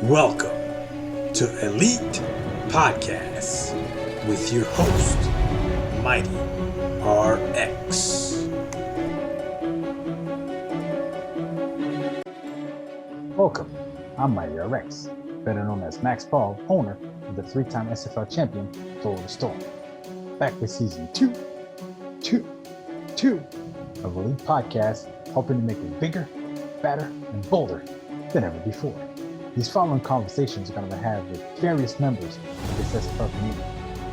Welcome to Elite Podcasts with your host, Mighty RX. Welcome, I'm Mighty RX, better known as Max Paul, owner of the three-time SFL champion, Florida Storm. Back with season two of Elite Podcast, hoping to make it bigger, better, and bolder than ever before. These following conversations are going to have with various members of this SFL community,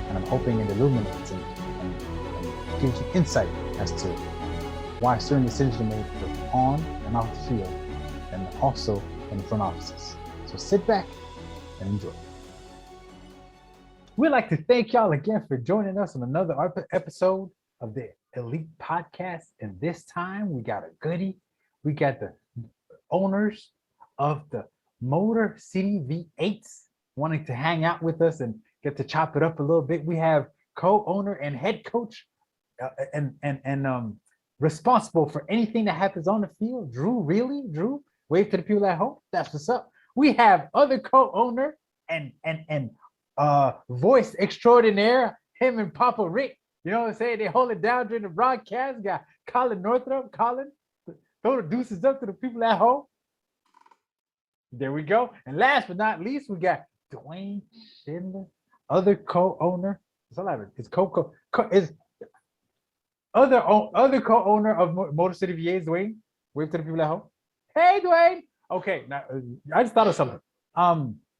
and I'm hoping it illuminates and gives you insight as to why certain decisions are made both on and off the field, and also in the front offices. So sit back and enjoy. We'd like to thank y'all again for joining us on another episode of the Elite Podcast. And this time we got a goodie. We got the owners of the Motor City V8s wanting to hang out with us and get to chop it up a little bit. We have co-owner and head coach and responsible for anything that happens on the field, Drew. Really, Drew? Wave to the people at home. That's what's up. We have other co-owner and voice extraordinaire, him and Papa Rick. You know what I'm saying? They hold it down during the broadcast. Got Colin Northrup. Colin, throw the deuces up to the people at home. There we go. And last but not least, we got Dwayne Schindler, other co-owner. It's all I have. It's other co-owner of Motor City VAs. Dwayne, wave to the people at home. Hey, Dwayne. Okay, now I just thought of something.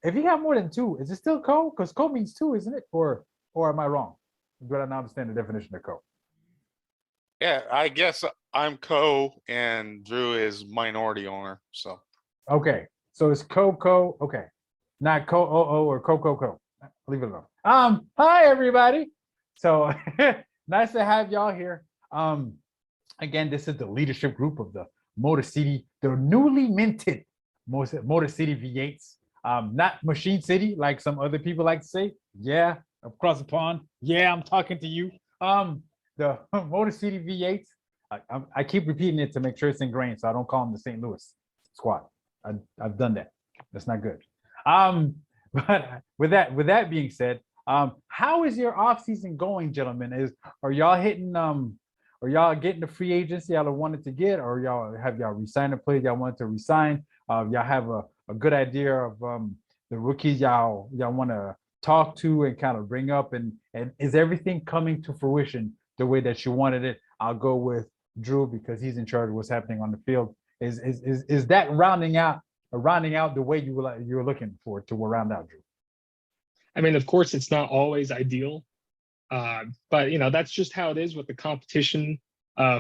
If you have more than two, is it still co? Because co means two, isn't it? Or am I wrong? Do I not understand the definition of co? Yeah, I guess I'm co and Drew is minority owner. So okay, so it's co. Okay, not co or co. Leave it alone. Hi everybody. So nice to have y'all here. Again, this is the leadership group of the Motor City, the newly minted Motor City V8s. Not Machine City, like some other people like to say. Yeah, across the pond. Yeah, I'm talking to you. The Motor City V8s. I keep repeating it to make sure it's ingrained, so I don't call them the St. Louis squad. I've done that. That's not good. But with that being said, how is your off season going, gentlemen? Are y'all getting the free agency y'all wanted to get, or have y'all re-signed a player y'all wanted to resign? Y'all have a good idea of the rookies y'all want to talk to and kind of bring up, and is everything coming to fruition the way that you wanted it? I'll go with Drew because he's in charge of what's happening on the field. Is that rounding out the way you were looking for to round out, Drew? I mean, of course, it's not always ideal, but that's just how it is with the competition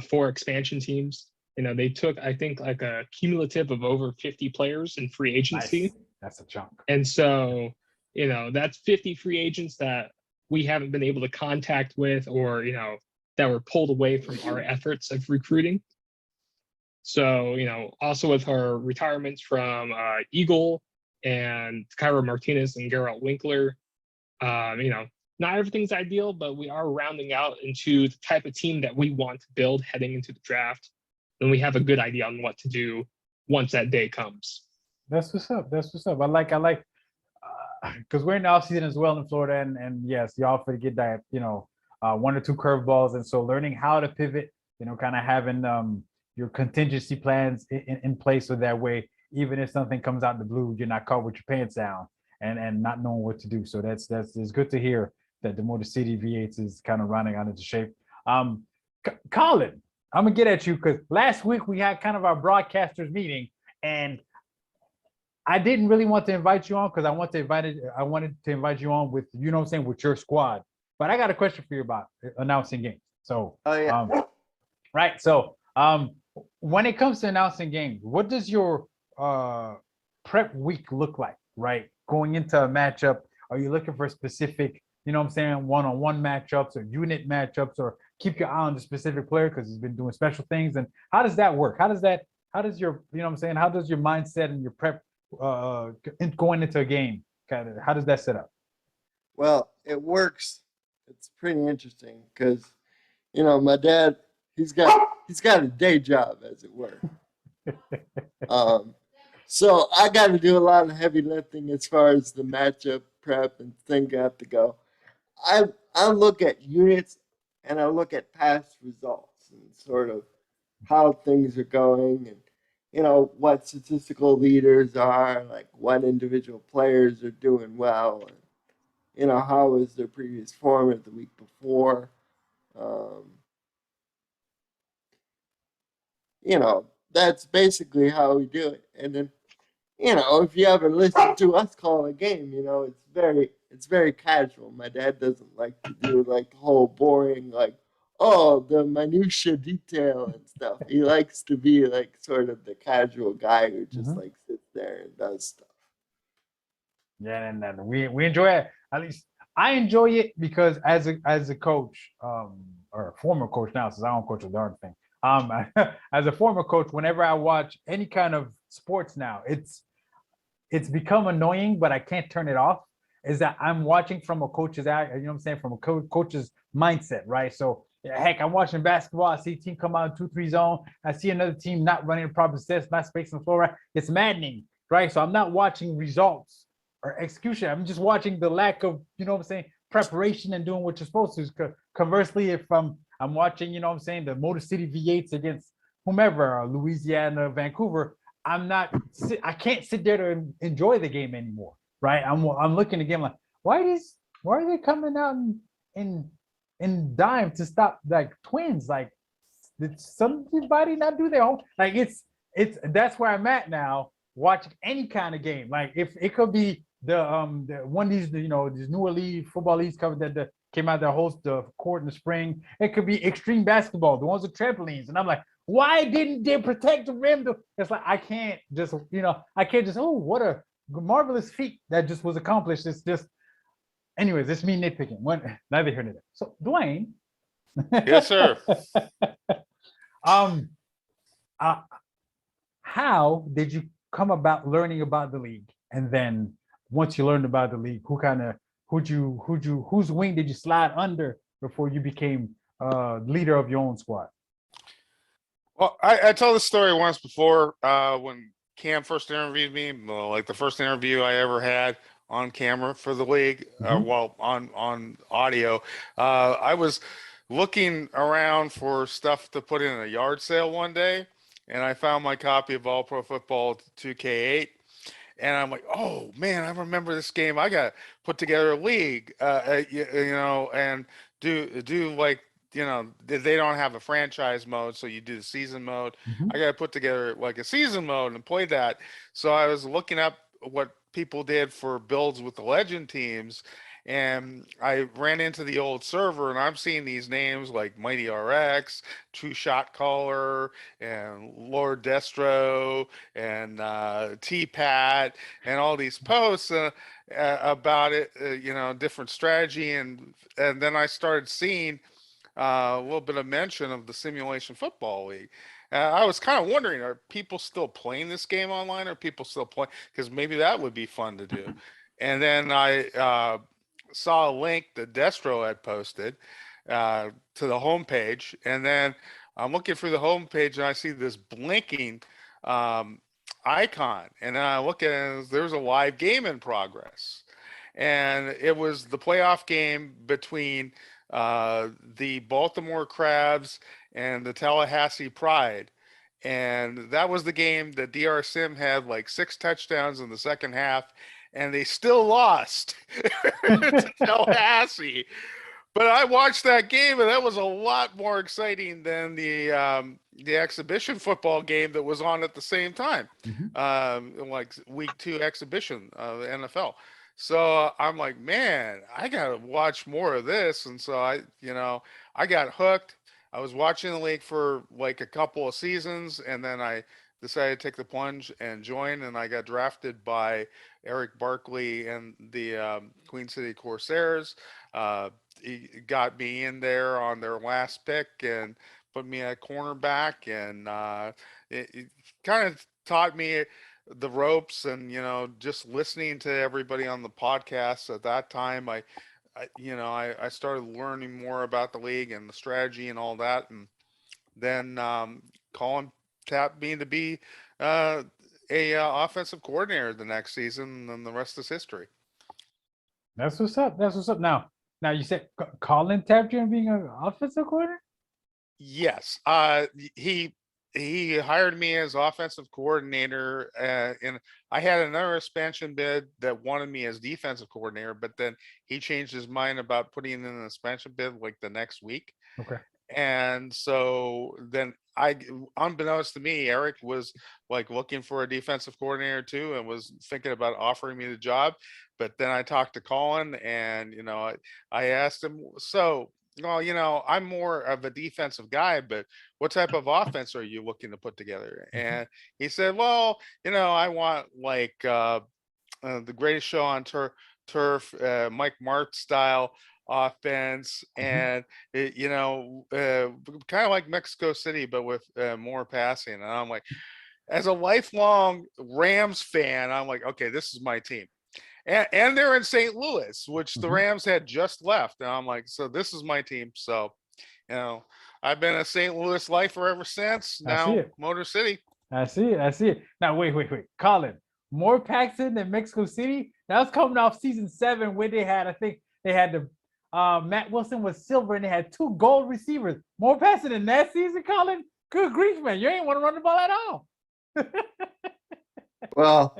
for expansion teams. They took, I think, like a cumulative of over 50 players in free agency. Nice. That's a chunk. And so, that's 50 free agents that we haven't been able to contact with, or, that were pulled away from our efforts of recruiting. So, also with her retirements from Eagle and Kyra Martinez and Geralt Winkler, not everything's ideal, but we are rounding out into the type of team that we want to build heading into the draft. And we have a good idea on what to do once that day comes. That's what's up. I like, because we're in the off season as well in Florida, and yes, you often get that, one or two curveballs, and so learning how to pivot, kind of having your contingency plans in place, so that way, even if something comes out in the blue, you're not caught with your pants down and not knowing what to do. So that's it's good to hear that the Motor City V8s is kind of rounding out into shape. Colin, I'm gonna get at you because last week we had kind of our broadcasters meeting, and I didn't really want to invite you on because I wanted to invite you on with, with your squad. But I got a question for you about announcing games. So, right. So, when it comes to announcing games, what does your prep week look like? Right, going into a matchup, are you looking for specific, one-on-one matchups or unit matchups, or keep your eye on the specific player because he's been doing special things? And how does that work? How does your mindset and your prep going into a game, how does that set up? Well, it works. It's pretty interesting because, my dad, he's got a day job, as it were. So I got to do a lot of heavy lifting as far as the matchup prep and things have to go. I look at units and I look at past results and sort of how things are going and what statistical leaders are, like what individual players are doing well, and how was their previous form of the week before. Um, that's basically how we do it. And then if you ever listen to us call a game, it's very casual. My dad doesn't like to do like the whole boring, like, oh, the minutia detail and stuff. He likes to be like sort of the casual guy who just like sits there and does stuff. Yeah, and we enjoy it. At least I enjoy it because as a coach, or a former coach now, since I don't coach a darn thing. As a former coach, whenever I watch any kind of sports now, it's become annoying, but I can't turn it off. Is that I'm watching from a coach's, from a coach's mindset, right? So heck, I'm watching basketball. I see a team come out in 2-3 zone. I see another team not running proper sets, not spacing the floor right. It's maddening, right? So I'm not watching results or execution. I'm just watching the lack of, preparation and doing what you're supposed to. Conversely, if I'm watching, the Motor City V8s against whomever, Louisiana, Vancouver, I can't sit there to enjoy the game anymore, right? I'm looking at the game like, why are they coming out in dime to stop like Twins? Like, did somebody not do their own? Like, it's that's where I'm at now, watching any kind of game. Like, if it could be the one of these, these newer league football leagues covered that came out that host the court in the spring. It could be extreme basketball, the ones with trampolines, and I'm like, why didn't they protect the rim? It's like I can't just, oh, what a marvelous feat that just was accomplished. It's just, anyways, it's me nitpicking. Neither here nor there. So, Dwayne. Yes, sir. How did you come about learning about the league? And then once you learned about the league, whose wing did you slide under before you became leader of your own squad? Well, I told this story once before when Cam first interviewed me, like the first interview I ever had on camera for the league, on audio. I was looking around for stuff to put in a yard sale one day, and I found my copy of All Pro Football 2K8. And I'm like, oh man, I remember this game. I got to put together a league, and do like, they don't have a franchise mode, so you do the season mode. I got to put together like a season mode and play that. So I was looking up what people did for builds with the legend teams, and I ran into the old server, and I'm seeing these names like Mighty RX, True Shot Caller, and Lord Destro, and T-Pat, and all these posts about it, different strategy, and then I started seeing a little bit of mention of the Simulation Football League. I was kind of wondering, are people still playing this game online? Are people still playing? Because maybe that would be fun to do. And then I saw a link that Destro had posted to the homepage, and then I'm looking through the homepage and I see this blinking icon, and then I look at it and there's a live game in progress, and it was the playoff game between the Baltimore Crabs and the Tallahassee Pride. And that was the game that DR Sim had like 6 touchdowns in the second half, and they still lost to Tallahassee. But I watched that game, and that was a lot more exciting than the exhibition football game that was on at the same time, like week 2 exhibition of the NFL. So I'm like, man, I gotta watch more of this, and so I got hooked. I was watching the league for like a couple of seasons, and then I decided to take the plunge and join, and I got drafted by Eric Barkley and the Queen City Corsairs. He got me in there on their last pick and put me at cornerback, and it kind of taught me the ropes, and just listening to everybody on the podcast at that time, I started learning more about the league and the strategy and all that, and then Colin tapped me to be a offensive coordinator the next season, and the rest is history. That's what's up. That's what's up. Now you said Colin tapped you in being an offensive coordinator? Yes. He hired me as offensive coordinator, and I had another expansion bid that wanted me as defensive coordinator, but then he changed his mind about putting in an expansion bid like the next week. Okay. And so then unbeknownst to me, Eric was like looking for a defensive coordinator too, and was thinking about offering me the job. But then I talked to Colin, and I asked him, so, well, I'm more of a defensive guy, but what type of offense are you looking to put together? And he said, well, I want like the greatest show on turf, Mike Martz style offense, and kind of like Mexico City, but with more passing. And I'm like, as a lifelong Rams fan, I'm like, okay, this is my team. And they're in St. Louis, which the Rams had just left. And I'm like, so this is my team. So, I've been a St. Louis lifer ever since. Now Motor City. I see it. Now wait. Colin, more Paxton than Mexico City? That was coming off season 7 where I think they had the Matt Wilson was silver and they had 2 gold receivers. More passing than that season, Colin? Good grief, man. You ain't want to run the ball at all. Well,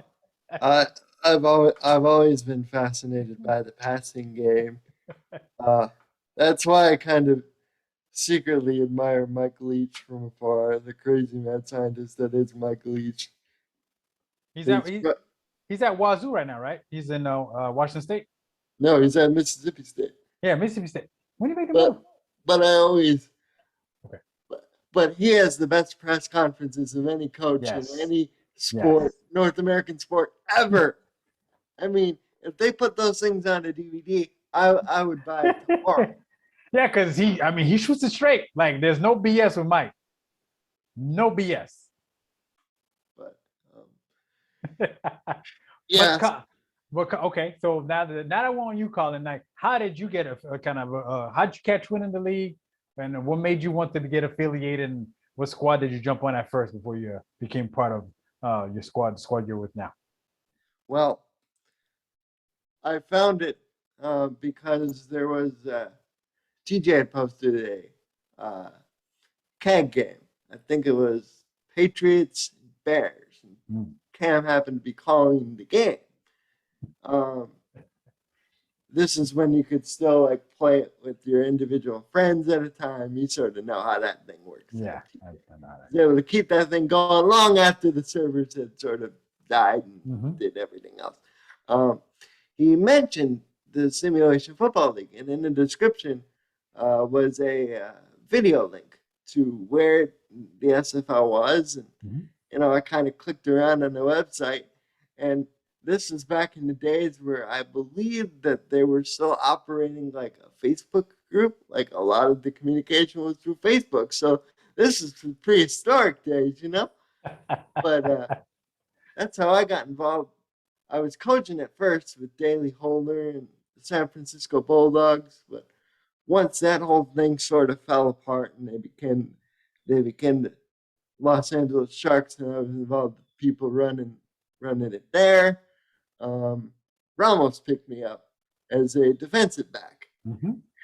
I've always been fascinated by the passing game. That's why I kind of secretly admire Mike Leach from afar, the crazy mad scientist that is Mike Leach. He's at Wazoo right now, right? He's in Washington State. No, he's at Mississippi State. Yeah, Mississippi State. When do you make the move? But I always. Okay. But he has the best press conferences of any coach in any sport, North American sport ever. I mean, if they put those things on a DVD, I would buy it tomorrow. Yeah, because he shoots it straight. Like, there's no BS with Mike. No BS. But yeah. Okay, so now that I want you, Colin, like, how did you get a kind of how'd you catch wind in the league, and what made you want to get affiliated, and what squad did you jump on at first before you became part of your squad, the squad you're with now? Well, I found it because there was TJ had posted a CAG game. I think it was Patriots and Bears. Cam happened to be calling the game. This is when you could still like play it with your individual friends at a time. You sort of know how that thing works. Yeah, I know that. Able to keep that thing going long after the servers had sort of died and did everything else. He mentioned the Simulation Football League, and in the description was a video link to where the SFL was, and I kind of clicked around on the website, and this is back in the days where I believe that they were still operating like a Facebook group. Like a lot of the communication was through Facebook. So this is prehistoric days, But that's how I got involved. I was coaching at first with Daley Holder and the San Francisco Bulldogs, but once that whole thing sort of fell apart and they became the Los Angeles Sharks, and I was involved with people running it there. Ramos picked me up as a defensive back.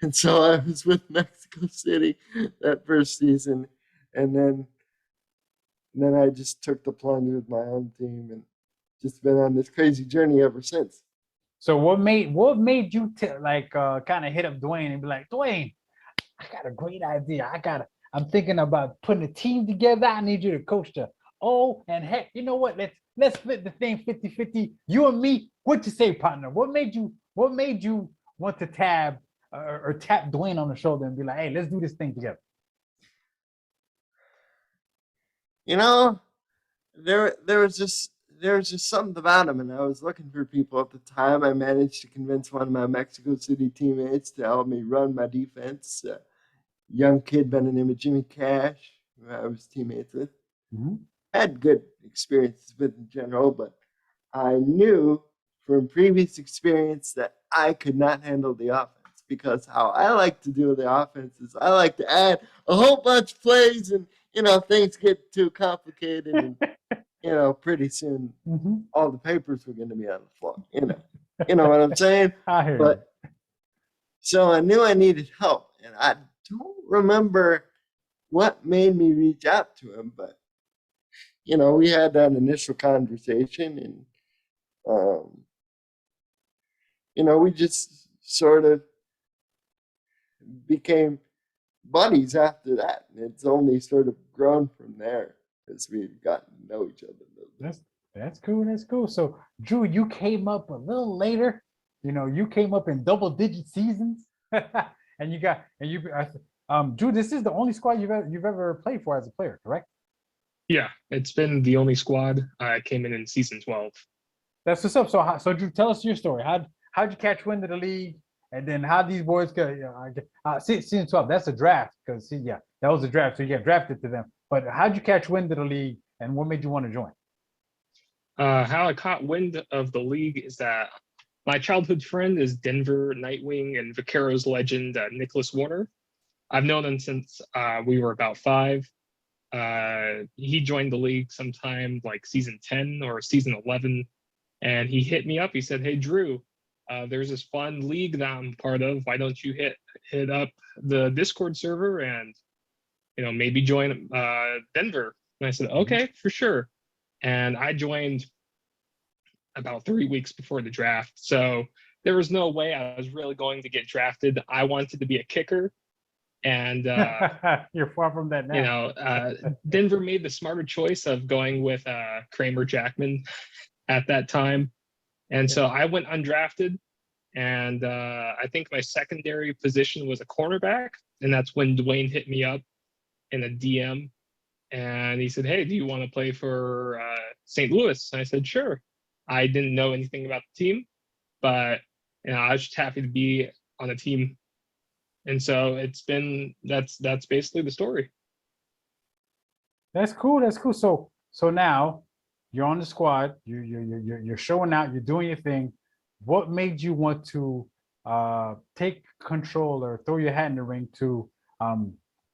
And so I was with Mexico City that first season, and then I just took the plunge with my own team and just been on this crazy journey ever since. So what made you kind of hit up Dwayne and be like, Dwayne, I got a great idea. I'm thinking about putting a team together. I need you to coach the O, and heck, you know what? Let's split the thing 50-50. You and me. What you say, partner? What made you want to tap Dwayne on the shoulder and be like, hey, let's do this thing together? There was just something about him, and I was looking for people at the time. I managed to convince one of my Mexico City teammates to help me run my defense. A young kid by the name of Jimmy Cash, who I was teammates with. Had good experiences with in general, but I knew from previous experience that I could not handle the offense, because how I like to do the offense is I like to add a whole bunch of plays, and things get too complicated, and pretty soon Mm-hmm. all the papers were going to be on the floor. You know what I'm saying? I hear you. But so I knew I needed help, and I don't remember what made me reach out to him, but we had that initial conversation, and we just sort of became buddies after that. And it's only sort of grown from there as we've gotten to know each other a little bit. That's cool. That's cool. So, Drew, you came up a little later. You came up in double-digit seasons, and Drew, this is the only squad you've ever played for as a player, correct? Yeah, it's been the only squad. I came in season 12. That's what's up. So Drew, tell us your story. How'd you catch wind of the league, and then how these boys got season 12? That's a draft because that was a draft. So you got drafted to them. But how'd you catch wind of the league, and what made you want to join? How I caught wind of the league is that my childhood friend is Denver Nightwing and Vaqueros legend Nicholas Warner. I've known him since we were about 5. He joined the league sometime like season 10 or season 11, and he hit me up. He said, "Hey, Drew, there's this fun league that I'm part of. Why don't you hit up the Discord server and maybe join Denver?" And I said, "Okay, for sure." And I joined about 3 weeks before the draft. So there was no way I was really going to get drafted. I wanted to be a kicker. And, you're far from that now. Denver made the smarter choice of going with Kramer Jackman at that time. And so I went undrafted. And I think my secondary position was a cornerback. And that's when Dwayne hit me up in a DM. And he said, "Hey, do you want to play for St. Louis?" And I said, "Sure." I didn't know anything about the team, but I was just happy to be on the team. And so that's basically the story. That's cool. That's cool. So now you're on the squad. You're showing out. You're doing your thing. What made you want to take control or throw your hat in the ring to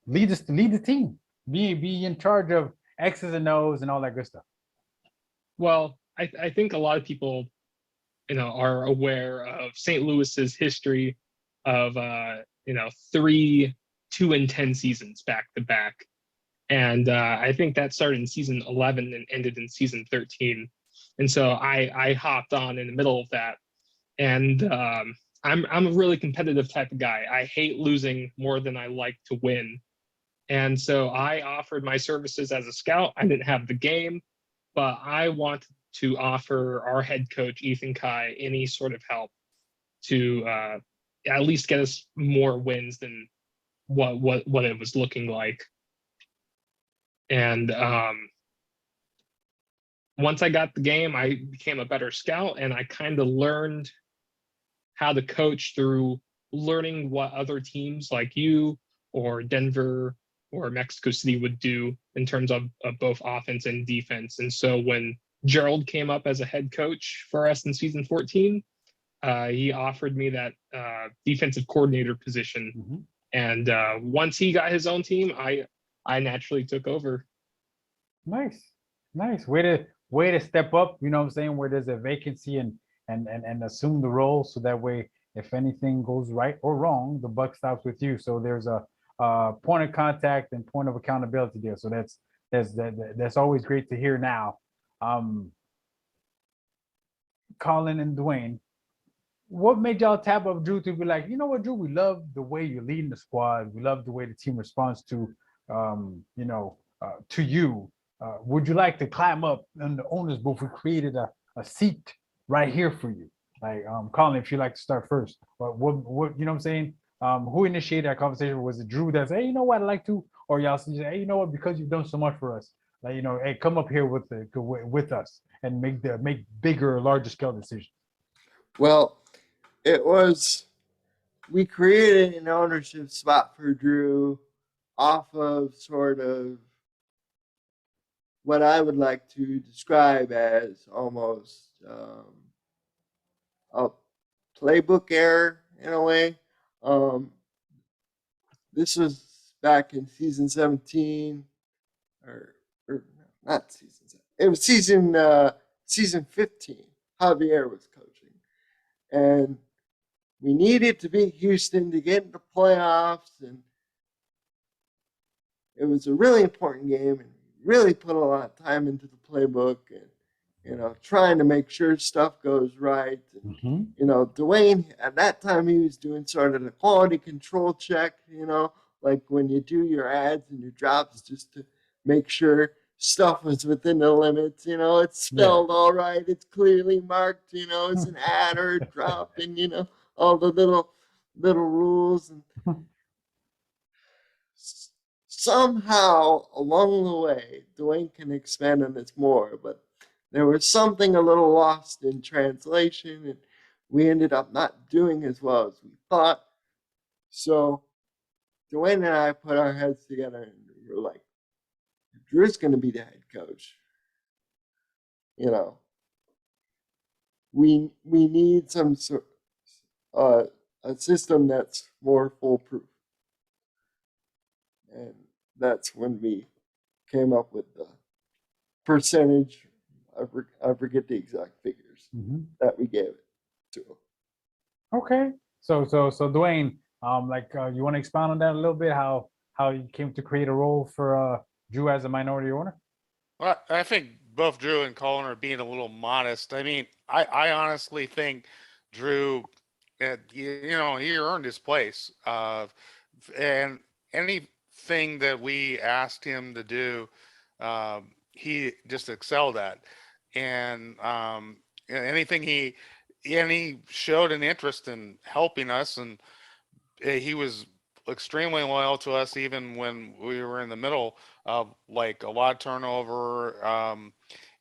lead the team? Be in charge of X's and O's and all that good stuff. Well, I think a lot of people, are aware of St. Louis's history of 3 2-10 seasons back to back, and I think that started in season 11 and ended in season 13. And so I hopped on in the middle of that, and I'm a really competitive type of guy. I hate losing more than I like to win. And so I offered my services as a scout. I didn't have the game, but I wanted to offer our head coach, Ethan Kai, any sort of help to at least get us more wins than what it was looking like. And once I got the game, I became a better scout, and I kind of learned how to coach through learning what other teams like you or Denver or Mexico City would do in terms of both offense and defense. And so when Gerald came up as a head coach for us in season 14, he offered me that defensive coordinator position. Mm-hmm. And once he got his own team, I naturally took over. Nice. Way to step up, you know what I'm saying, where there's a vacancy and assume the role, so that way if anything goes right or wrong, the buck stops with you. So there's a point of contact and point of accountability there. So that's always great to hear now. Colin and Dwayne, what made y'all tap up Drew to be like, you know what, Drew, we love the way you're leading the squad. We love the way the team responds to to you. Would you like to climb up in the owner's booth? We created a seat right here for you. Like, Colin, if you'd like to start first. But what you know what I'm saying? Who initiated that conversation? Was it Drew that said, hey, you know what, I'd like to? Or y'all said, hey, you know what, because you've done so much for us, like, hey, come up here with us and make bigger, larger scale decisions. Well, we created an ownership spot for Drew off of sort of what I would like to describe as almost a playbook error in a way. This was back in season 17, or not season 17, it was season 15. Javier was coaching, and we needed to beat Houston to get into playoffs, and it was a really important game, and really put a lot of time into the playbook, and trying to make sure stuff goes right. And, Dwayne at that time he was doing sort of the quality control check, like when you do your ads and your drops, just to make sure stuff was within the limits. It's spelled all right, it's clearly marked. It's an ad or a drop, and all the little rules. And somehow along the way, Dwayne can expand on this more, but there was something a little lost in translation, and we ended up not doing as well as we thought. So Dwayne and I put our heads together, and we were like, if Drew's going to be the head coach, we need some sort a system that's more foolproof. And that's when we came up with the percentage. I forget the exact figures that we gave it to. Okay. So Dwayne, you want to expound on that a little bit? How you came to create a role for Drew as a minority owner? Well, I think both Drew and Colin are being a little modest. I mean, I honestly think Drew, he earned his place. And anything that we asked him to do, he just excelled at. And anything he showed an interest in helping us, and he was extremely loyal to us even when we were in the middle of like a lot of turnover.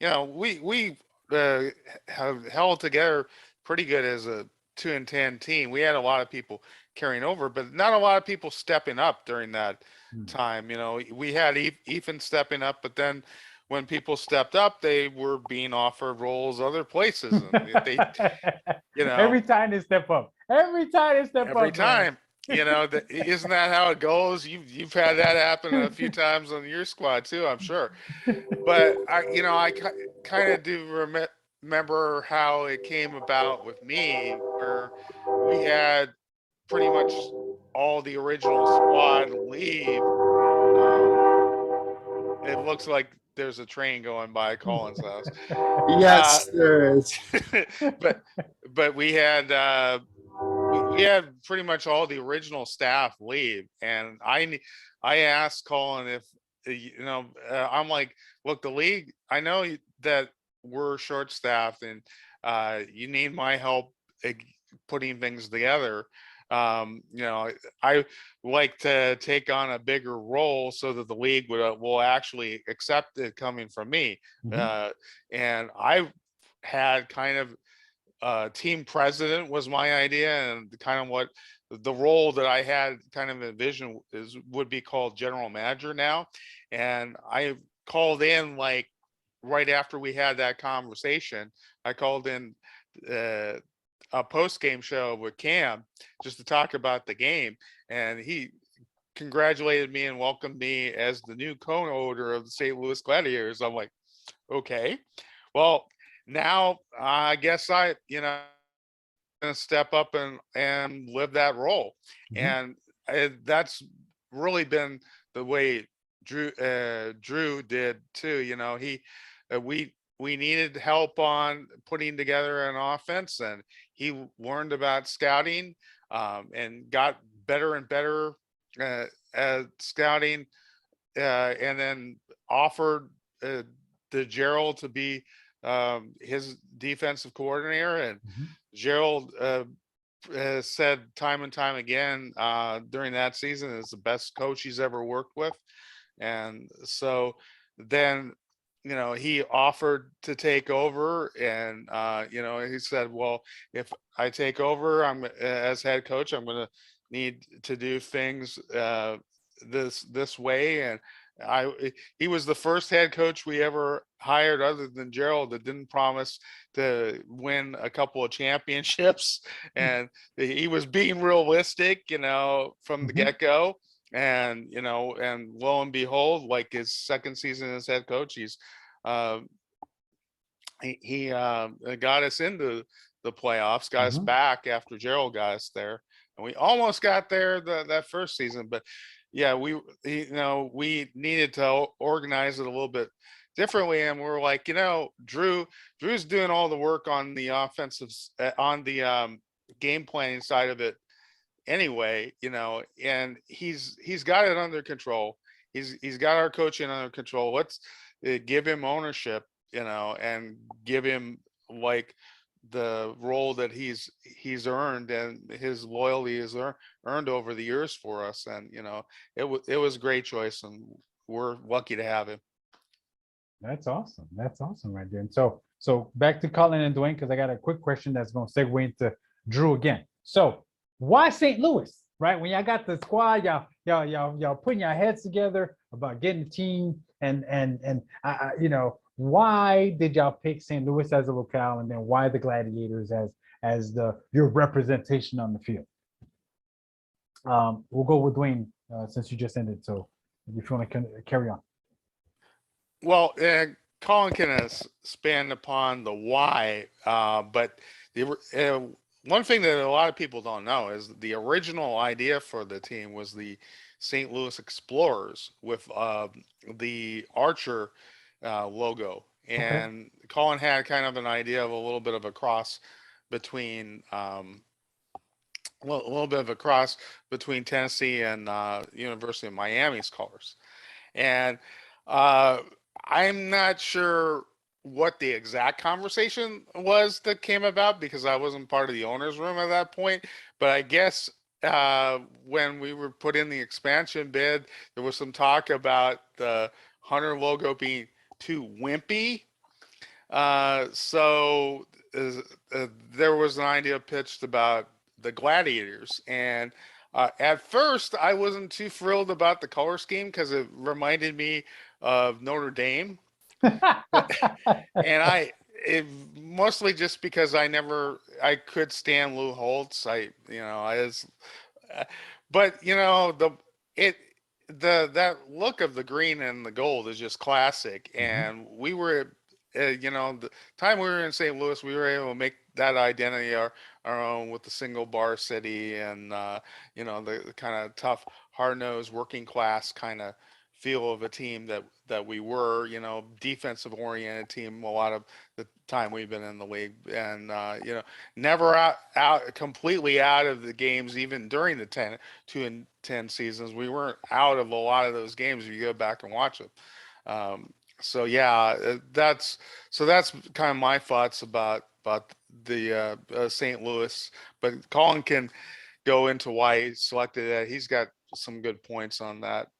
We have held together pretty good as a 2-10 team. We had a lot of people carrying over, but not a lot of people stepping up during that time. We had Ethan stepping up, but then when people stepped up, they were being offered roles other places, and they, every time they step up, every time. Isn't that how it goes? You've had that happen a few times on your squad too, I'm sure. But I kind of do remember how it came about with me, where we had pretty much all the original squad leave. It looks like there's a train going by Colin's house. Yes, there is. but we had pretty much all the original staff leave, and I asked Colin if I'm like, look, the league, I know that we're short staffed, and you need my help putting things together. I like to take on a bigger role so that the league will actually accept it coming from me. And I had kind of team president was my idea, and kind of what the role that I had kind of envisioned would be called general manager now. And I called in like right after we had that conversation. I called in a post-game show with Cam just to talk about the game, and he congratulated me and welcomed me as the new co-owner of the St. Louis Gladiators. I'm like, okay, well, now I guess gonna step up and live that role. And that's really been the way Drew did too. We needed help on putting together an offense, and he learned about scouting, and got better and better at scouting, and then offered to Gerald to be his defensive coordinator. And Gerald has said time and time again during that season is the best coach he's ever worked with. And so then he offered to take over, and he said, well, if I take over, I'm as head coach, I'm going to need to do things this way. And he was the first head coach we ever hired other than Gerald that didn't promise to win a couple of championships. And he was being realistic, from the get-go. And and lo and behold, like his second season as head coach, he's he got us into the playoffs, got us back after Gerald got us there, and we almost got there that first season. But yeah, we we needed to organize it a little bit differently, and we're like, Drew's doing all the work on the offensive on the game planning side of it anyway, and he's got it under control. He's got our coaching under control. Let's give him ownership, and give him like the role that he's earned, and his loyalty is earned over the years for us. And it was a great choice, and we're lucky to have him. That's awesome. That's awesome right there. And so back to Colin and Dwayne, because I got a quick question that's going to segue into Drew again. So why St. Louis? Right? When y'all got the squad, y'all putting your heads together about getting the team, and why did y'all pick St. Louis as a locale, and then why the Gladiators as your representation on the field? We'll go with Dwayne since you just ended. So if you want to carry on. Well, Colin can expand upon the why, but one thing that a lot of people don't know is the original idea for the team was the St. Louis Explorers with the Archer logo. And Colin had kind of an idea of a little bit of a cross between Tennessee and University of Miami's colors. And I'm not sure what the exact conversation was that came about, because I wasn't part of the owner's room at that point. But I guess when we were put in the expansion bid, there was some talk about the Hunter logo being too wimpy. So there was an idea pitched about the Gladiators. And at first, I wasn't too thrilled about the color scheme because it reminded me of Notre Dame. And mostly just because I could stand Lou Holtz. But that look of the green and the gold is just classic. And we were, the time we were in St. Louis, we were able to make that identity our own with the single bar city, and the kind of tough, hard-nosed, working class kind of feel of a team that we were, defensive oriented team a lot of the time we've been in the league, and never out completely out of the games, even during the 2-10 seasons. We weren't out of a lot of those games if you go back and watch them. So yeah, that's kind of my thoughts about the St. Louis, but Colin can go into why he selected that. He's got some good points on that.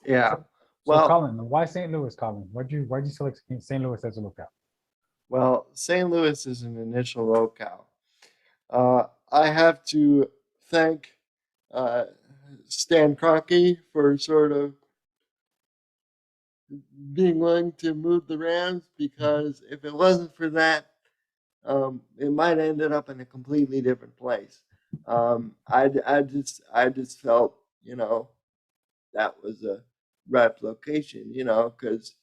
Yeah. So Colin, why St. Louis, Colin? Why'd you select St. Louis as a locale? Well, St. Louis is an initial locale. I have to thank Stan Kroenke for sort of being willing to move the Rams, because if it wasn't for that, it might have ended up in a completely different place. I just felt, that was a right location, because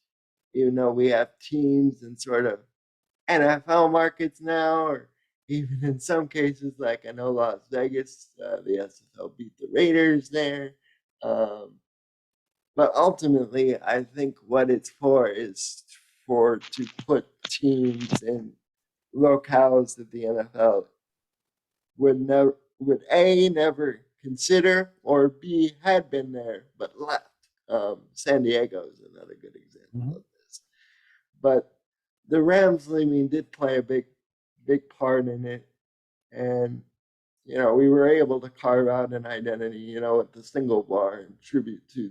even though we have teams in sort of NFL markets now, or even in some cases, like I know Las Vegas, the SFL beat the Raiders there. But ultimately, I think what it's for is to put teams in locales that the NFL would never consider, or B, had been there but left. San Diego is another good example of this. But the Rams, did play a big part in it, and we were able to carve out an identity, with the single bar, and tribute to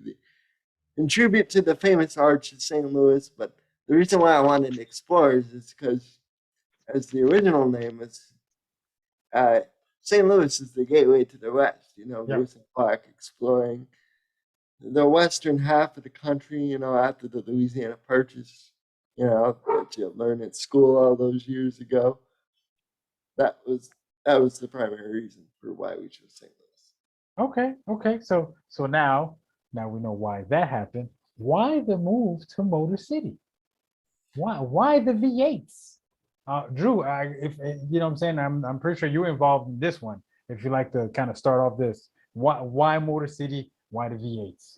the famous arch of St. Louis. But the reason why I wanted Explorers is because, as the original name is, St. Louis is the gateway to the West. Lewis and Clark exploring the western half of the country, after the Louisiana Purchase, that you learned at school all those years ago. That was the primary reason for why we chose St. Louis. Okay. So now we know why that happened. Why the move to Motor City? Why the V8s? Drew, if you know what I'm saying, I'm pretty sure you're involved in this one. If you like to kind of start off this, why Motor City? Why the V8s?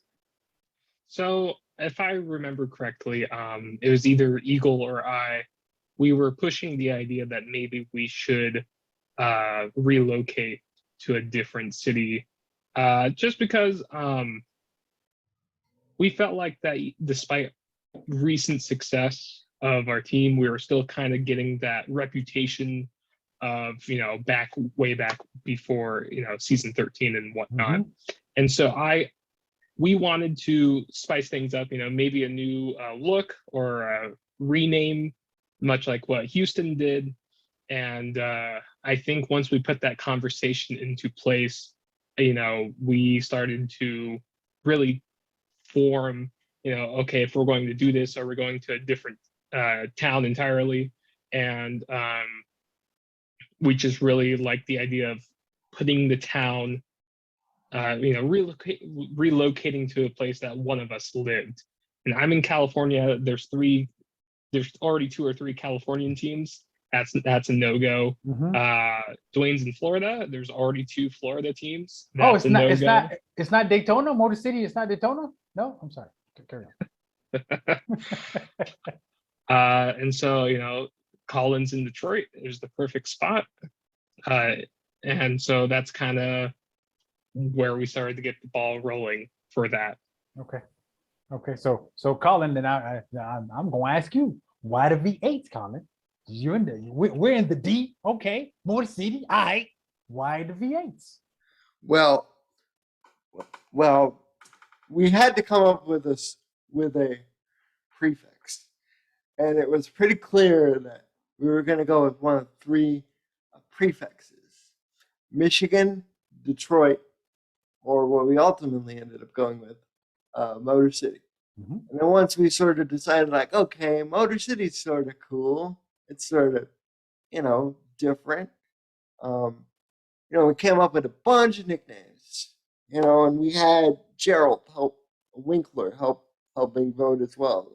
So if I remember correctly, it was either Eagle or I. We were pushing the idea that maybe we should relocate to a different city, just because we felt like that despite recent success of our team, we were still kind of getting that reputation of, way back before, season 13 and whatnot. And so we wanted to spice things up, maybe a new look or a rename, much like what Houston did. And I think once we put that conversation into place, we started to really form, okay, if we're going to do this, or we're going to a different town entirely. And we just really like the idea of putting the town, relocating to a place that one of us lived. And I'm in California. There's already 2 or 3 Californian teams. That's a no-go. Dwayne's in Florida. There's already 2 Florida teams. That's it's not Daytona, Motor City. It's not Daytona. No, I'm sorry. Carry on. And so, Colin's in Detroit is the perfect spot. And so that's kind of where we started to get the ball rolling for that. Okay. So Colin, then I'm going to ask you, why the V8s, Colin? We're in the D. Okay, Motor City. All right. Why the V8s? Well, we had to come up with a prefix, and it was pretty clear that we were going to go with one of 3 prefixes: Michigan, Detroit, or what we ultimately ended up going with, Motor City. And then once we sort of decided, like, okay, Motor City's sort of cool. It's sort of, different. We came up with a bunch of nicknames, and we had Gerald Winkler helping vote as well.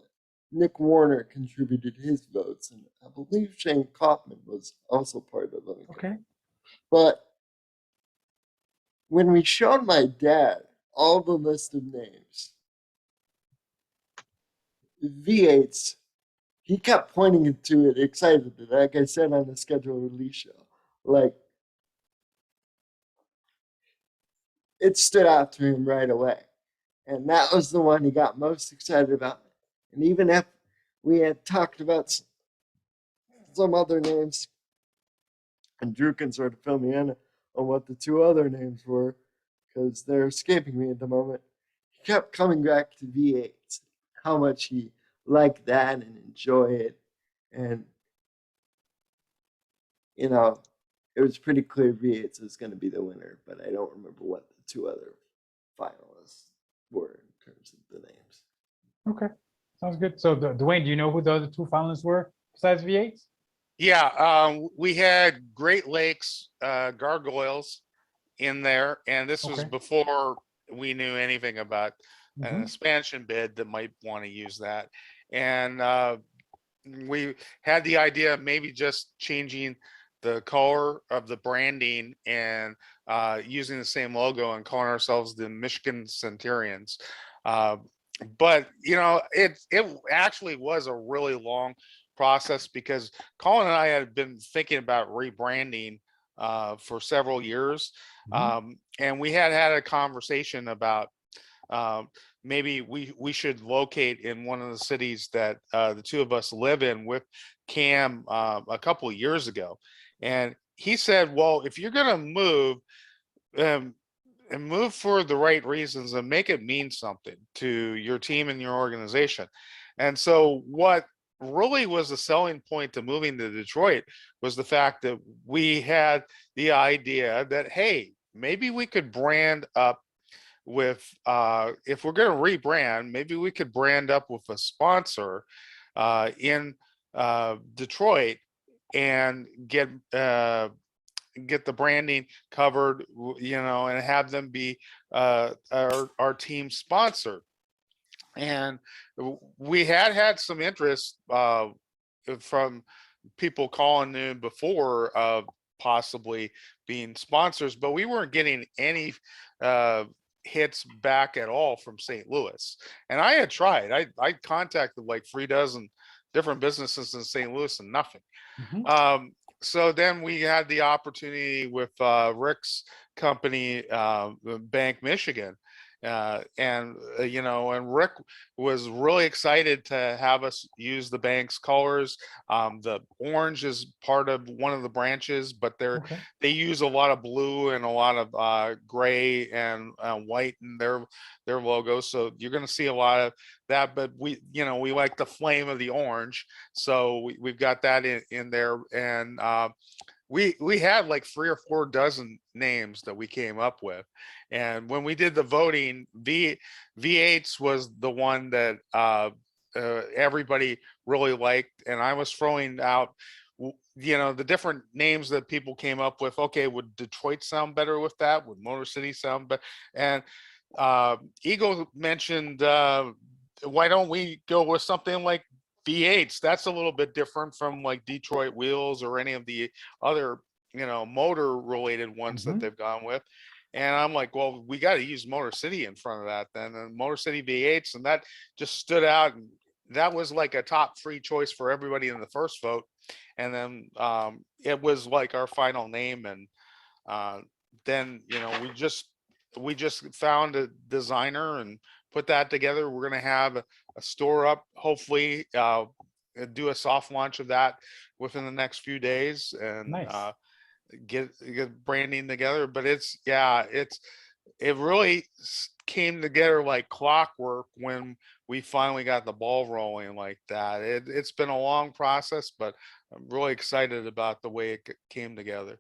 Nick Warner contributed his votes, and I believe Shane Kaufman was also part of it. Okay. But when we showed my dad all the list of names, V8s, he kept pointing to it excitedly, like I said on the scheduled release show. Like, it stood out to him right away. And that was the one he got most excited about. And even if we had talked about some other names, and Drew can sort of fill me in on what the 2 other names were, because they're escaping me at the moment, he kept coming back to V8s, how much he liked that and enjoy it. And, it was pretty clear V8s was going to be the winner, but I don't remember what the 2 other finalists were in terms of the names. Okay, sounds good. So, Dwayne, do you know who the other 2 finalists were besides V8s? Yeah, we had Great Lakes Gargoyles in there, and this was before we knew anything about an expansion bid that might want to use that. And we had the idea of maybe just changing the color of the branding and using the same logo and calling ourselves the Michigan Centurions. But it actually was a really long process, because Colin and I had been thinking about rebranding for several years, and we had a conversation about maybe we should locate in one of the cities that the 2 of us live in with Cam a couple of years ago. And he said, well, if you're going to move, and move for the right reasons and make it mean something to your team and your organization. And so what really was the selling point to moving to Detroit was the fact that we had the idea that, hey, maybe we could brand up with, if we're going to rebrand, maybe we could brand up with a sponsor in Detroit and get the branding covered, and have them be our team sponsor. and we had some interest from people calling in before possibly being sponsors, but we weren't getting any hits back at all from St. Louis. And I had tried. I contacted like 3 dozen different businesses in St. Louis and nothing. So then we had the opportunity with Rick's company, Bank Michigan. And Rick was really excited to have us use the bank's colors. The orange is part of one of the branches, but they use a lot of blue and a lot of gray and white in their logo. So you're going to see a lot of that, but we like the flame of the orange. So we've got that in there. And we had like 3 or 4 dozen names that we came up with. And when we did the voting, V8s was the one that everybody really liked. And I was throwing out, the different names that people came up with. Okay, would Detroit sound better with that? Would Motor City sound better? And Eagle mentioned, why don't we go with something like V8s? That's a little bit different from like Detroit Wheels or any of the other, motor related ones that they've gone with. And I'm like, well, we got to use Motor City in front of that then, and Motor City V8s. And that just stood out. And that was like a top 3 choice for everybody in the first vote. And then it was like our final name. And then, we just found a designer and put that together. We're going to have a store up, hopefully do a soft launch of that within the next few days, and Nice. Get branding together. But it really came together like clockwork when we finally got the ball rolling like that. It's been a long process, but I'm really excited about the way it came together.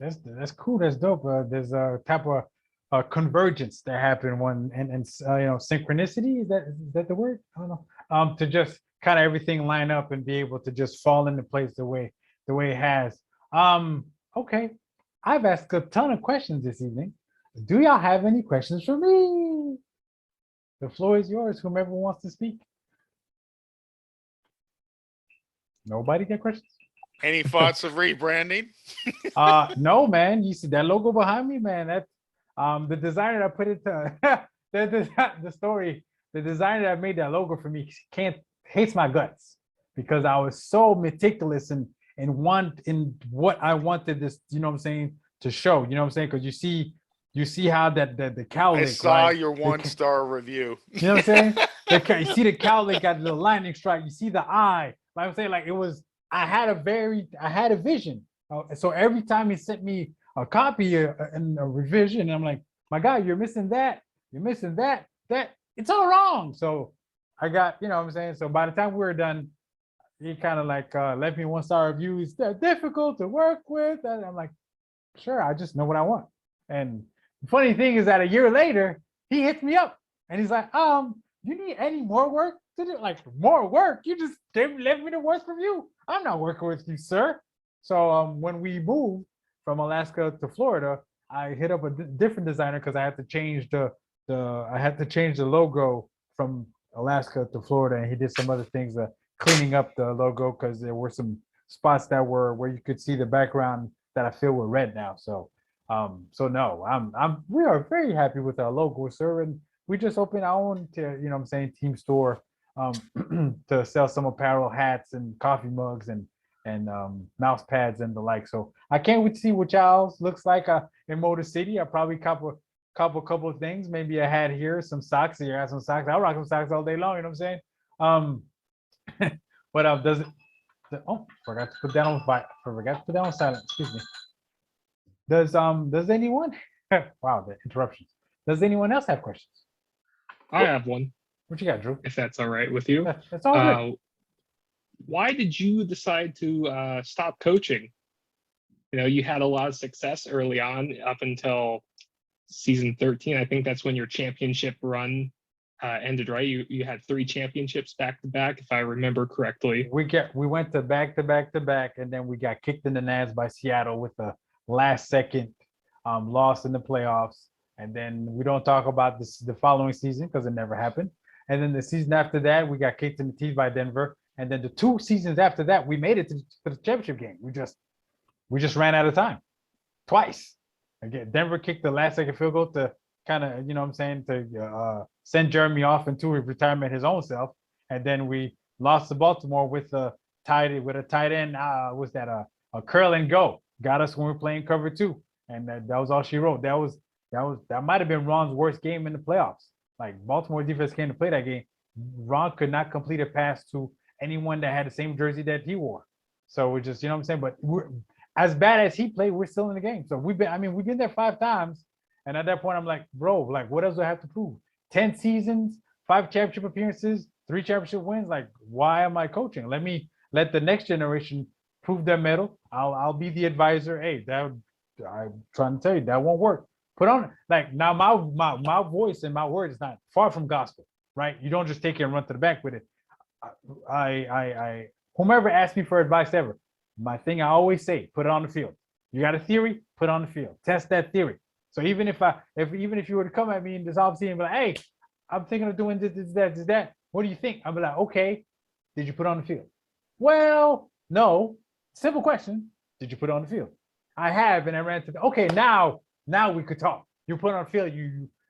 That's cool. That's dope. There's a type of convergence that happened and synchronicity. Is that the word? I don't know. To just kind of everything line up and be able to just fall into place the way it has. Okay. I've asked a ton of questions this evening. Do y'all have any questions for me? The floor is yours. Whomever wants to speak. Nobody got questions? Any thoughts of rebranding? No, man. You see that logo behind me, man? That's the designer that put it to the story. The designer that made that logo for me hates my guts because I was so meticulous in what I wanted this, to show. You know what I'm saying? Because you see how the cowlick. I saw right? your 1-star review. You know what I'm saying? You see the cowlick got the lightning strike. You see the eye. Like I'm saying, like it was. I had a vision. So every time he sent me a copy and a revision, I'm like, my God, you're missing that. You're missing that. It's all wrong. So I got, what I'm saying? So by the time we were done, he kind of like left me 1-star reviews. They're difficult to work with. And I'm like, sure, I just know what I want. And the funny thing is that a year later, he hits me up and he's like, you need any more work to do? Like more work? You just left me the worst review. I'm not working with you, sir. So when we moved from Alaska to Florida, I hit up a different designer because I had to change the logo from Alaska to Florida, and he did some other things, cleaning up the logo because there were some spots that were where you could see the background that I feel were red now. So no, we are very happy with our logo, sir, and we just opened our own team store to sell some apparel, hats, and coffee mugs and mouse pads and the like. So I can't wait to see what y'all's looks like in Motor City. I probably couple of things, maybe a hat here, some socks. You have some socks. I'll rock some socks all day long. You know what I'm saying? What else does it? Forgot to put that on silent. Excuse me. Does anyone? Wow, the interruptions. Does anyone else have questions? I have one. What you got, Drew? If that's all right with you. That's all good. Why did you decide to stop coaching? You had a lot of success early on up until season 13. I think that's when your championship run ended, right? You had 3 championships back to back, if I remember correctly. We went to back, and then we got kicked in the nads by Seattle with the last second loss in the playoffs. And then we don't talk about the following season because it never happened. And then the season after that, we got kicked in the teeth by Denver. And then the 2 seasons after that, we made it to the championship game. We just ran out of time twice. Again, Denver kicked the last second field goal to kind of, you know what I'm saying, to send Jeremy off into retirement his own self. And then we lost to Baltimore with a tight end. Was that a curl and go? Got us when we were playing cover 2. And that was all she wrote. That might have been Ron's worst game in the playoffs. Like Baltimore defense came to play that game. Ron could not complete a pass to anyone that had the same jersey that he wore. So we're just, you know what I'm saying? But we're as bad as he played, we're still in the game. So we've been there 5 times. And at that point, I'm like, bro, like what else do I have to prove? 10 seasons, 5 championship appearances, 3 championship wins. Like, why am I coaching? Let the next generation prove their medal. I'll be the advisor. Hey, I'm trying to tell you that won't work. Put on like now my voice and my word is not far from gospel, right? You don't just take it and run to the bank with it. I whomever asks me for advice ever, my thing I always say, put it on the field. You got a theory, put it on the field. Test that theory. So even if you were to come at me in this offseason and be like, hey, I'm thinking of doing this, that. What do you think? I'll be like, okay, did you put it on the field? Well, no. Simple question. Did you put it on the field? I have, and I ran to okay, now we could talk. You put it on the field,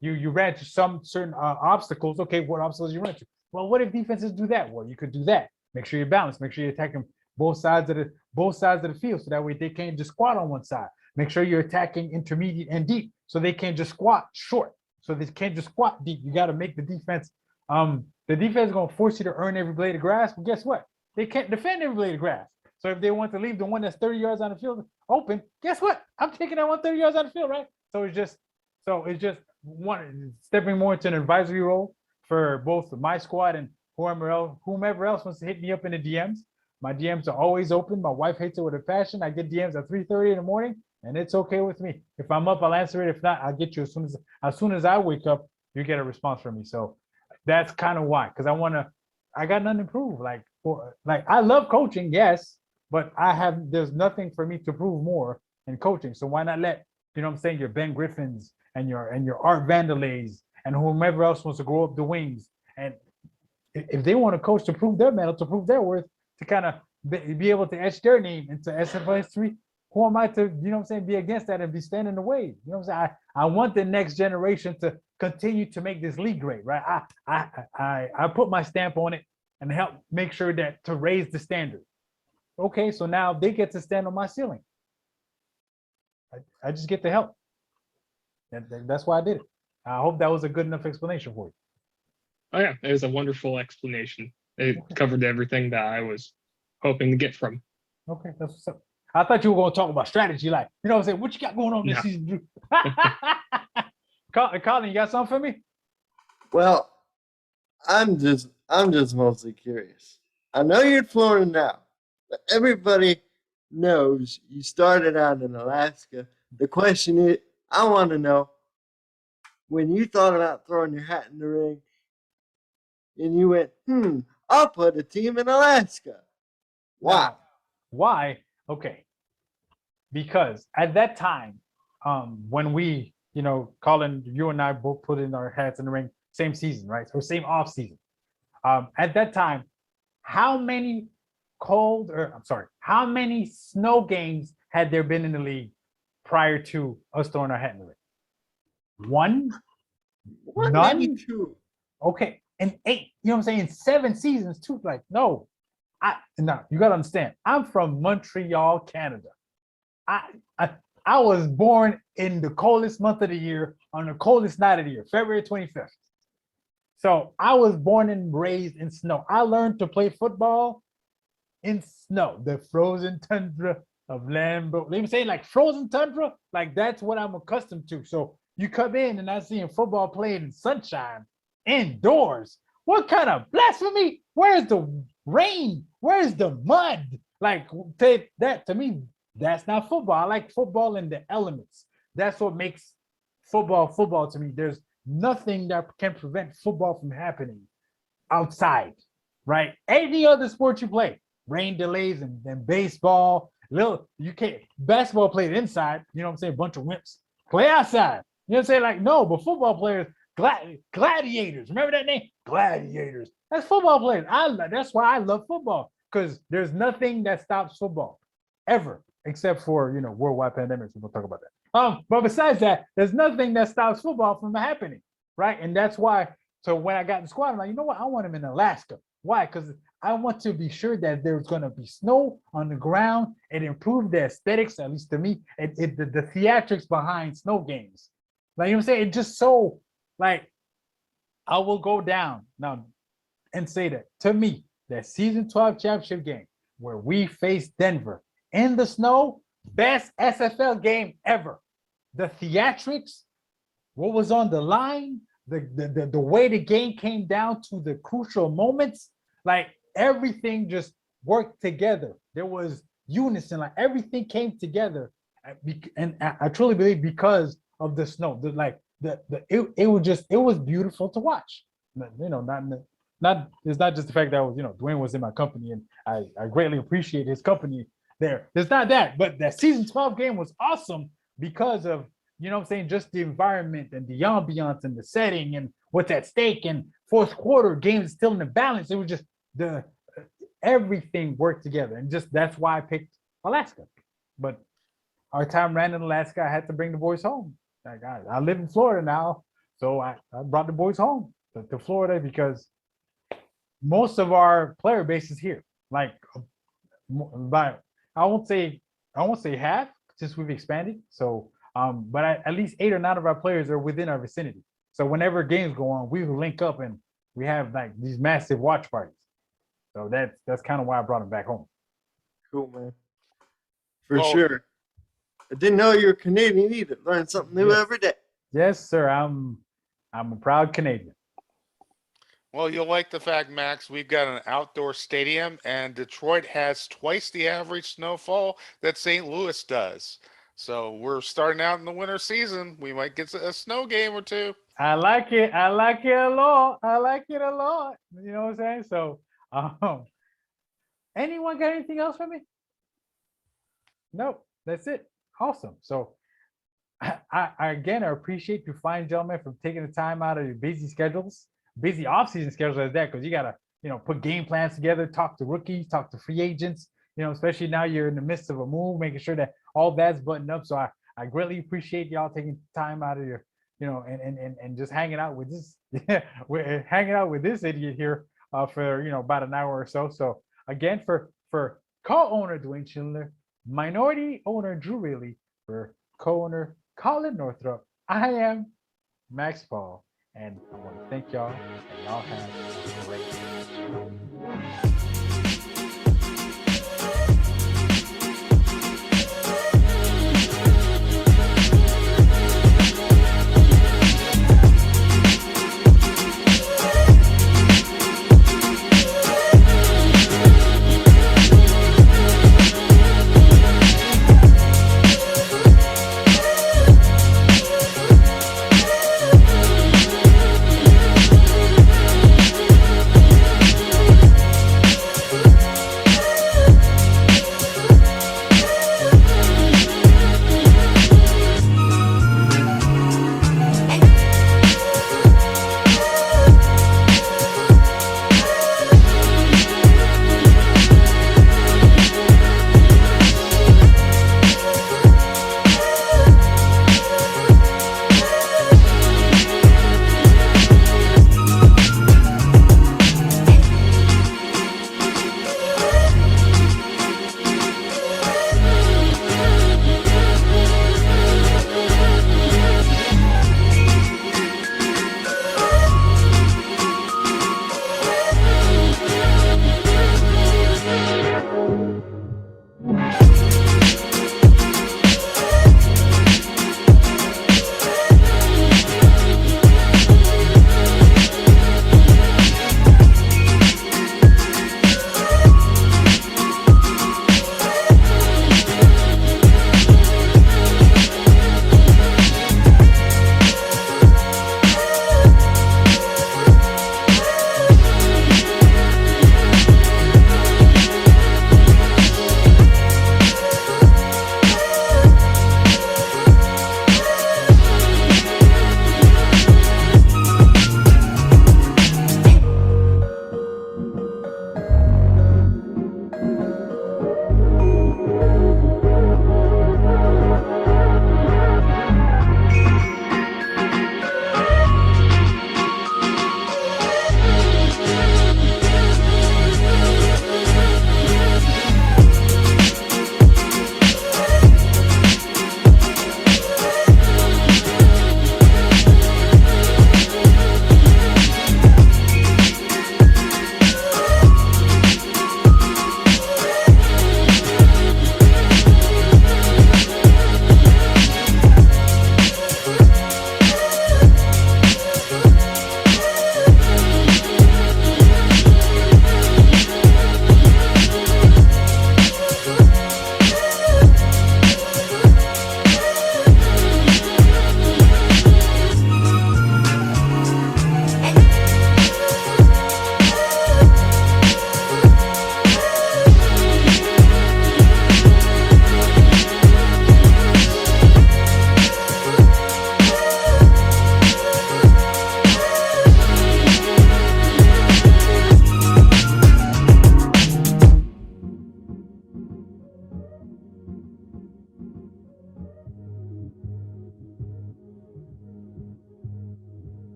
you ran to some certain obstacles. Okay, what obstacles you ran to? Well, what if defenses do that? Well, you could do that. Make sure you're balanced. Make sure you're attacking both sides of the field, so that way they can't just squat on one side. Make sure you're attacking intermediate and deep, so they can't just squat short. So they can't just squat deep. You got to make the defense. The defense is going to force you to earn every blade of grass. But guess what? They can't defend every blade of grass. So if they want to leave the one that's 30 yards on the field open, guess what? I'm taking that one 30 yards on the field, right? So it's just one stepping more into an advisory role for both my squad and whomever else wants to hit me up in the DMs. My DMs are always open. My wife hates it with a passion. I get DMs at 3:30 in the morning, and it's okay with me. If I'm up, I'll answer it. If not, I'll get you as soon as I wake up. You get a response from me. So that's kind of why, because I got nothing to prove. Like I love coaching, yes, but there's nothing for me to prove more in coaching. So why not let, you know what I'm saying, your Ben Griffins and your Art Vandalays and whomever else wants to grow up the wings. And if they want to coach to prove their medal, to prove their worth, to kind of be able to etch their name into SFL history, who am I to, you know what I'm saying, be against that and be standing in the way? You know what I'm saying? I want the next generation to continue to make this league great, right? I put my stamp on it and help make sure that to raise the standard. Okay, so now they get to stand on my ceiling. I just get to help. That's why I did it. I hope that was a good enough explanation for you. Oh yeah, it was a wonderful explanation. It covered everything that I was hoping to get from. Okay, that's what's up. I thought you were going to talk about strategy, like, you know what I'm saying? What you got going on this season? Colin, you got something for me? Well, I'm just mostly curious. I know you're in Florida now, but everybody knows you started out in Alaska. The question is, I want to know, when you thought about throwing your hat in the ring and you went, I'll put a team in Alaska. Why? Why? Okay. Because at that time, when we, you know, Colin, you and I both put in our hats in the ring, same season, right? So same off season. At that time, how many snow games had there been in the league prior to us throwing our hat in the ring? One? None? Maybe 2. Okay. And 8, you know what I'm saying? 7 seasons, 2. Like, no, you got to understand. I'm from Montreal, Canada. I was born in the coldest month of the year on the coldest night of the year, February 25th. So I was born and raised in snow. I learned to play football in snow, the frozen tundra of Lambeau. Let me say, like, frozen tundra, like that's what I'm accustomed to. So you come in and I see football played in sunshine, indoors. What kind of blasphemy? Where's the rain? Where's the mud? Like, that to me, that's not football. I like football in the elements. That's what makes football to me. There's nothing that can prevent football from happening outside, right? Any other sport you play, rain delays and baseball, you can't. Basketball played inside, you know what I'm saying? A bunch of wimps play outside. You know what I'm saying? Like, no, but football players Gladiators. Remember that name? Gladiators. That's football players. That's why I love football, because there's nothing that stops football ever, except for worldwide pandemics. We'll talk about that. But besides that, there's nothing that stops football from happening, right? And that's why. So when I got in the squad, I'm like, you know what? I want him in Alaska. Why? Because I want to be sure that there's going to be snow on the ground. It improved the aesthetics, at least to me. The theatrics behind snow games. Like, you know what I'm saying? It just so, like, I will go down now and say that, to me, that season 12 championship game where we faced Denver in the snow, best SFL game ever. The theatrics, what was on the line, the way the game came down to the crucial moments, like everything just worked together. There was unison, like everything came together, and I truly believe because of the snow. It was beautiful to watch. Not it's not just the fact that Dwayne was in my company, and I greatly appreciate his company there. There's not that, but that season 12 game was awesome because of just the environment and the ambiance and the setting and what's at stake. And fourth quarter games still in the balance. It was just everything worked together, and just that's why I picked Alaska. But our time ran in Alaska. I had to bring the boys home. Like I live in Florida now, so I brought the boys home to Florida because most of our player base is here. Like, but I won't say half, since we've expanded. So, but at least 8 or 9 of our players are within our vicinity. So whenever games go on, we will link up and we have like these massive watch parties. So that's kind of why I brought him back home. Cool, man. For sure. I didn't know you were Canadian either. Learn something new every day. Yes, sir. I'm a proud Canadian. Well, you'll like the fact, Max, we've got an outdoor stadium, and Detroit has twice the average snowfall that St. Louis does. So we're starting out in the winter season. We might get a snow game or two. I like it. I like it a lot. I like it a lot. You know what I'm saying? So, anyone got anything else for me? Nope. That's it. Awesome. So, I again, I appreciate you fine gentlemen for taking the time out of your busy schedules, busy off-season schedules as that, because you gotta, put game plans together, talk to rookies, talk to free agents, especially now you're in the midst of a move, making sure that all that's buttoned up. So I greatly appreciate y'all taking time out of your, and just hanging out with this, we're hanging out with this idiot here for about an hour or so. So again, for co-owner Dwayne Schindler, minority owner Drew Riley, for co-owner Colin Northrup, I am Max Paul, and I want to thank y'all, and y'all have a great day.